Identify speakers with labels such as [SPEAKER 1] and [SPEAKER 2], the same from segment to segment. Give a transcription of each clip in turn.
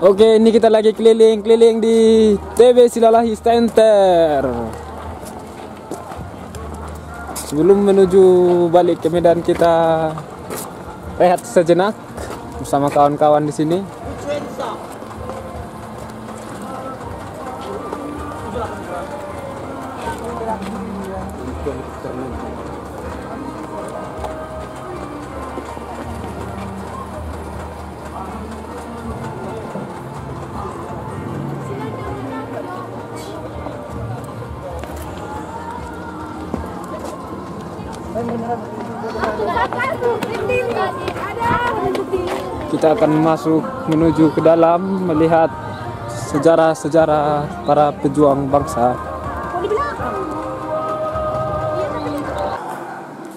[SPEAKER 1] Oke, ini kita lagi keliling-keliling di TB Silalahi Center. Sebelum menuju balik ke Medan, kita rehat sejenak bersama kawan-kawan di sini. Kita akan masuk menuju ke dalam melihat sejarah-sejarah para pejuang bangsa.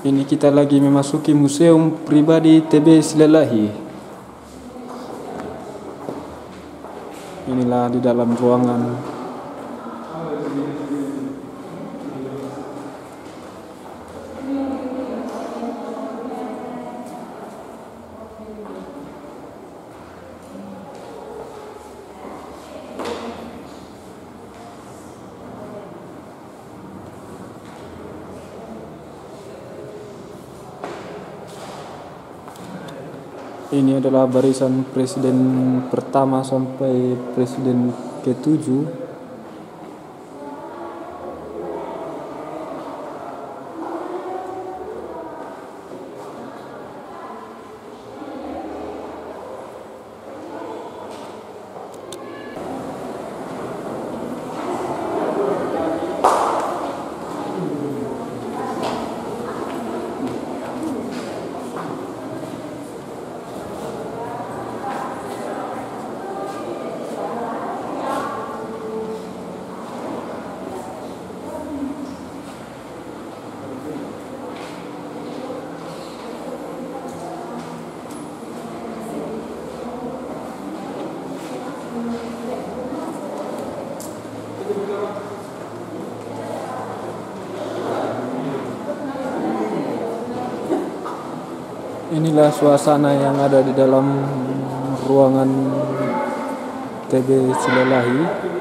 [SPEAKER 1] Ini kita lagi memasuki Museum Pribadi TB Silalahi. Inilah di dalam ruangan. Ini adalah barisan presiden pertama sampai presiden ke-7. Inilah suasana yang ada di dalam ruangan TB Silalahi.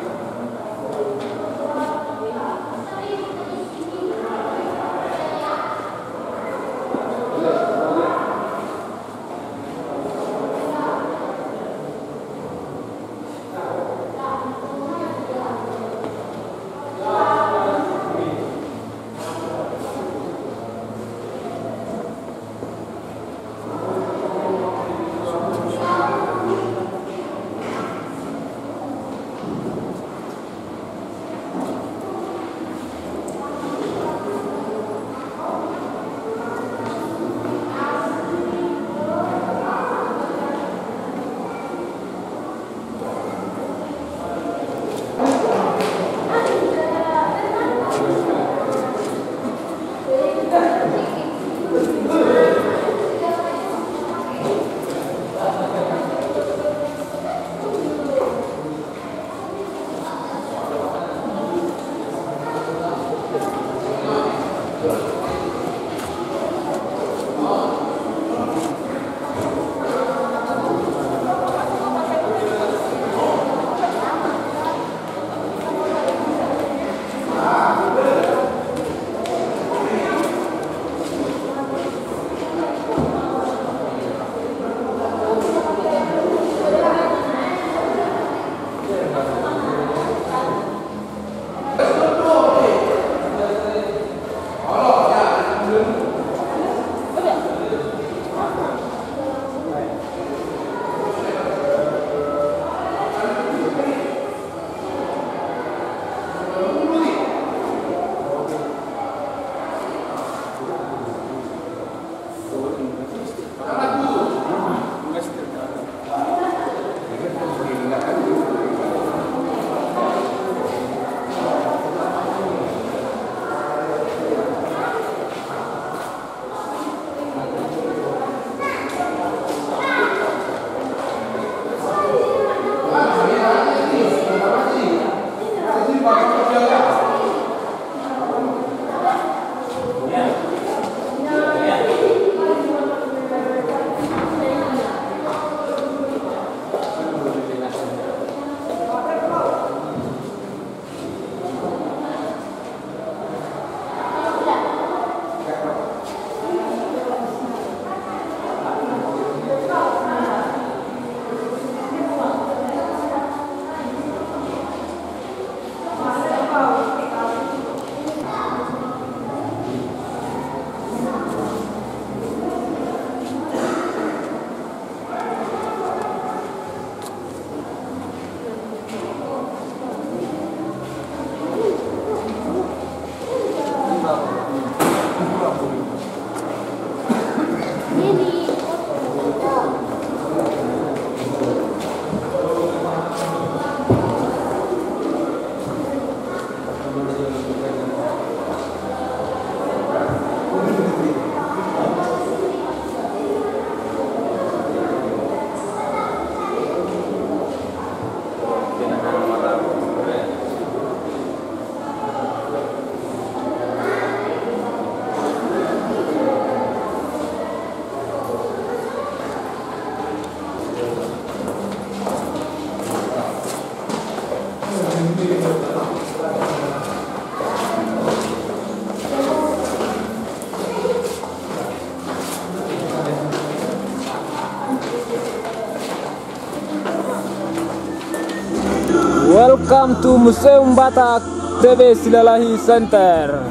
[SPEAKER 1] Welcome to Museum Batak TB Silalahi Center.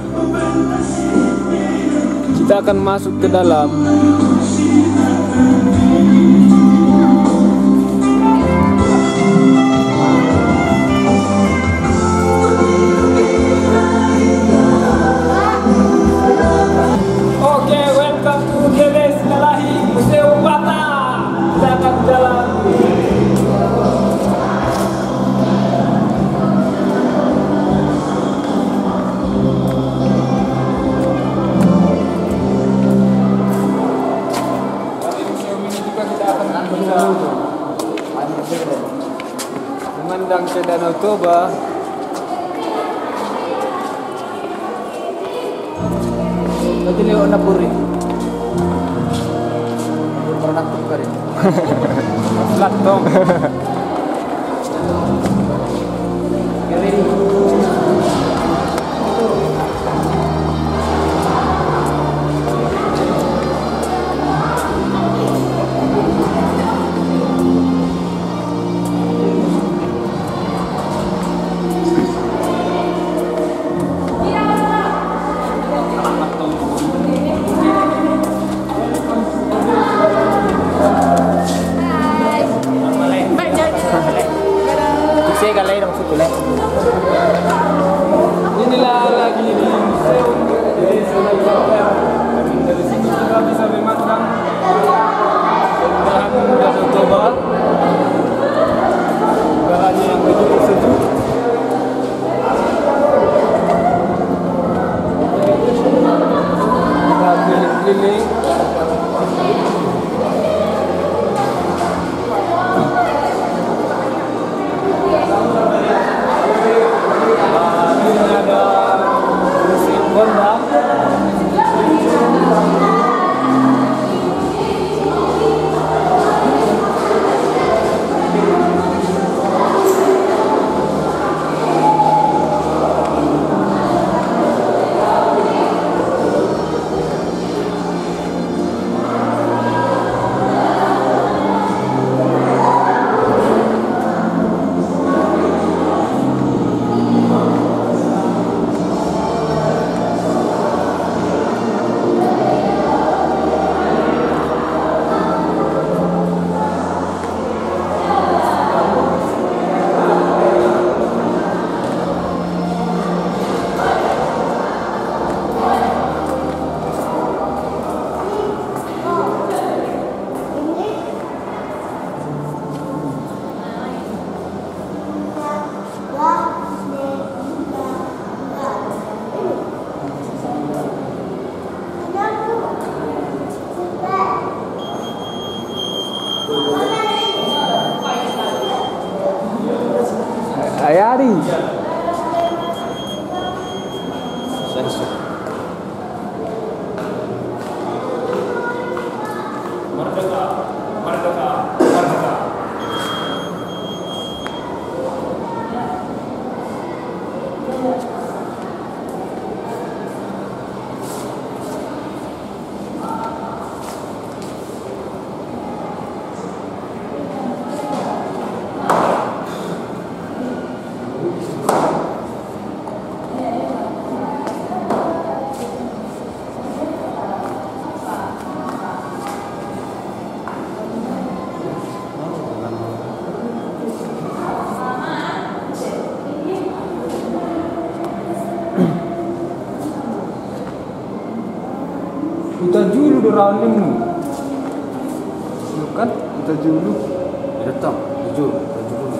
[SPEAKER 1] Kita akan masuk ke dalam. Oke, welcome to TB Silalahi Museum Batak. Kita akan jalan. Memandang ke Danau Toba.
[SPEAKER 2] Tadi lewat Napuri. Pernah tukar ini.
[SPEAKER 1] Flat dong.
[SPEAKER 2] Kiri. Saya galay dong suku leh.
[SPEAKER 1] Inilah lagi di Museum TB Silalahi Center. Dan dari sini kita bisa memandang keindahan Danau Toba. Udaranya yang begitu sejuk. Kita keliling-keliling. Ini ada musim gondang. Ayari.
[SPEAKER 2] Sensu.
[SPEAKER 1] Merdeka, merdeka, merdeka. Kita dulu di running. Bukan, kita dulu.
[SPEAKER 2] Datang, jujur, jujur.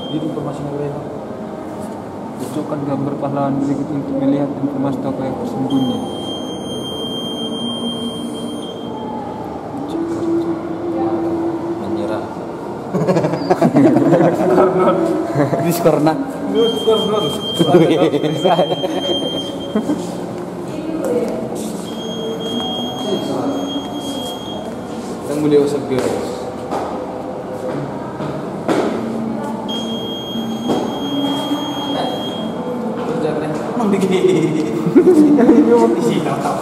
[SPEAKER 1] Jadi informasi negara cocokkan gambar pahlawan berikut untuk melihat informasi tokoh yang tersembunyi.
[SPEAKER 2] Menyerah.
[SPEAKER 1] Chris Corona.
[SPEAKER 2] Yang beliau segera. Emang begini. Isi tahu.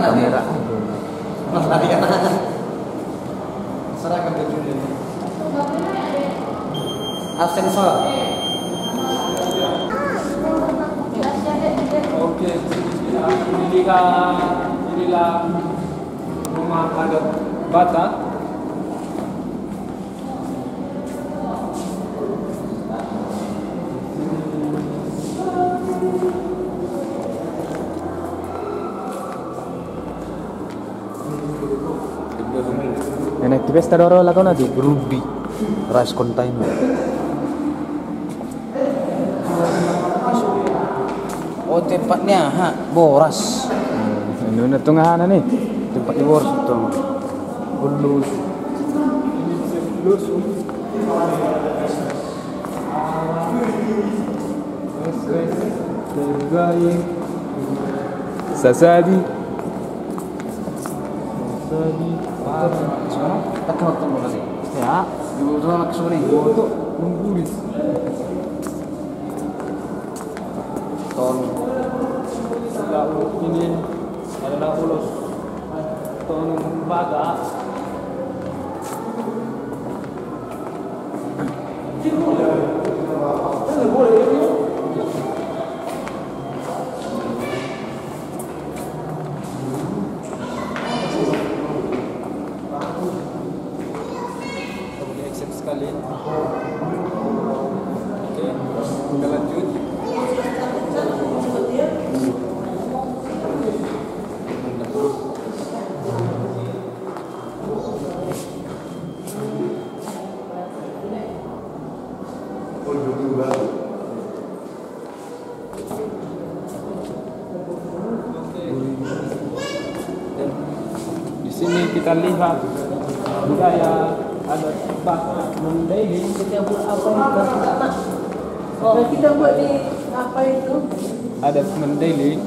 [SPEAKER 2] Kamera.
[SPEAKER 3] Seragam baju ini. Ascensor.
[SPEAKER 1] Oke, inilah rumah adat Batak.
[SPEAKER 2] Enak di pesta doro lagu nanti Ruby rice container.
[SPEAKER 3] Oh tempatnya, boras.
[SPEAKER 2] Ini tengah nih tempat di boras itu. Bulus. Sasadi.
[SPEAKER 3] Tak waktu makasih.
[SPEAKER 2] Ya,
[SPEAKER 3] Ibu tuh anak sore.
[SPEAKER 2] untuk menggulis.
[SPEAKER 3] Ton.
[SPEAKER 1] Ini adalah ulos Tonung Batak. Eksen sekali. Oke, kita lanjut. Di sini kita lihat budaya adat Batak Mandailing.
[SPEAKER 4] Kita buat apa itu? Oh, kita buat di apa itu?
[SPEAKER 1] Adat Mandailing.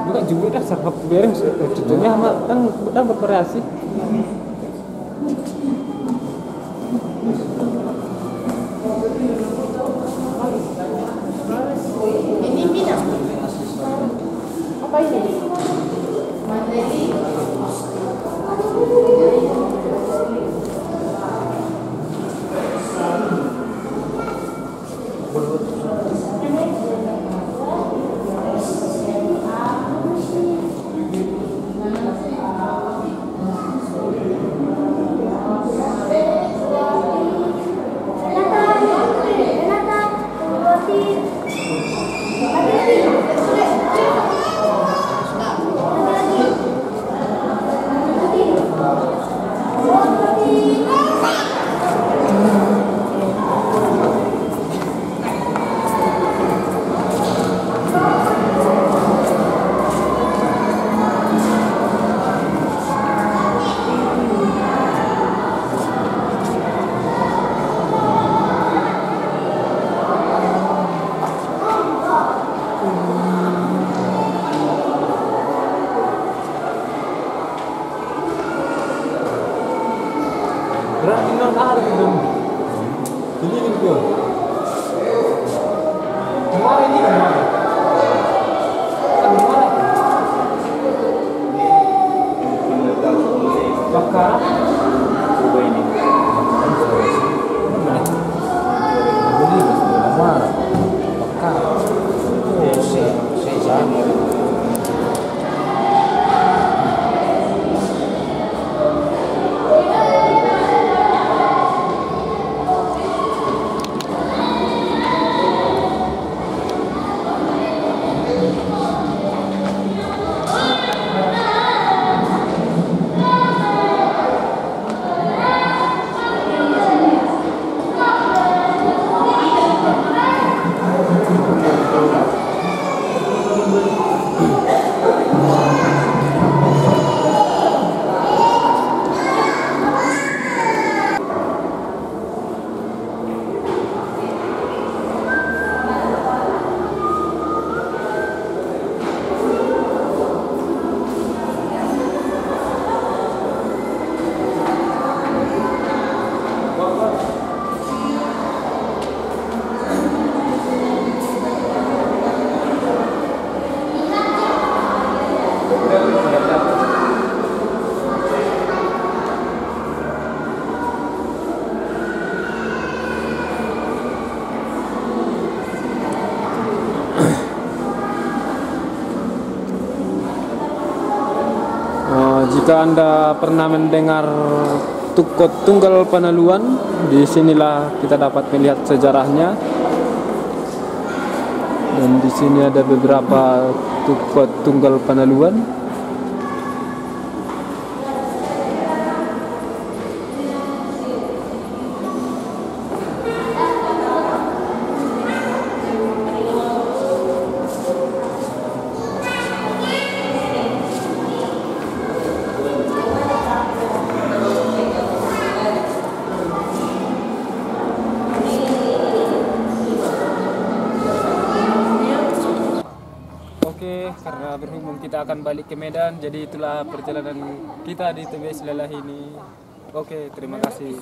[SPEAKER 1] Bukan juga dah serba beres. Contohnya kan udah bervariasi.
[SPEAKER 4] Ini minang. Apa ini?
[SPEAKER 2] Berarti non ada dong. Ini juga. Kemarin ini kemana? Kemana? Bakar. Coba ini. Ini mana? Bakar. Saya.
[SPEAKER 1] Jika Anda pernah mendengar Tukot Tunggal Panaluan, disinilah kita dapat melihat sejarahnya. Dan di sini ada beberapa Tukot Tunggal Panaluan. Oke, karena berhubung kita akan balik ke Medan, jadi itulah perjalanan kita di TBS Lelah ini. Oke, terima kasih.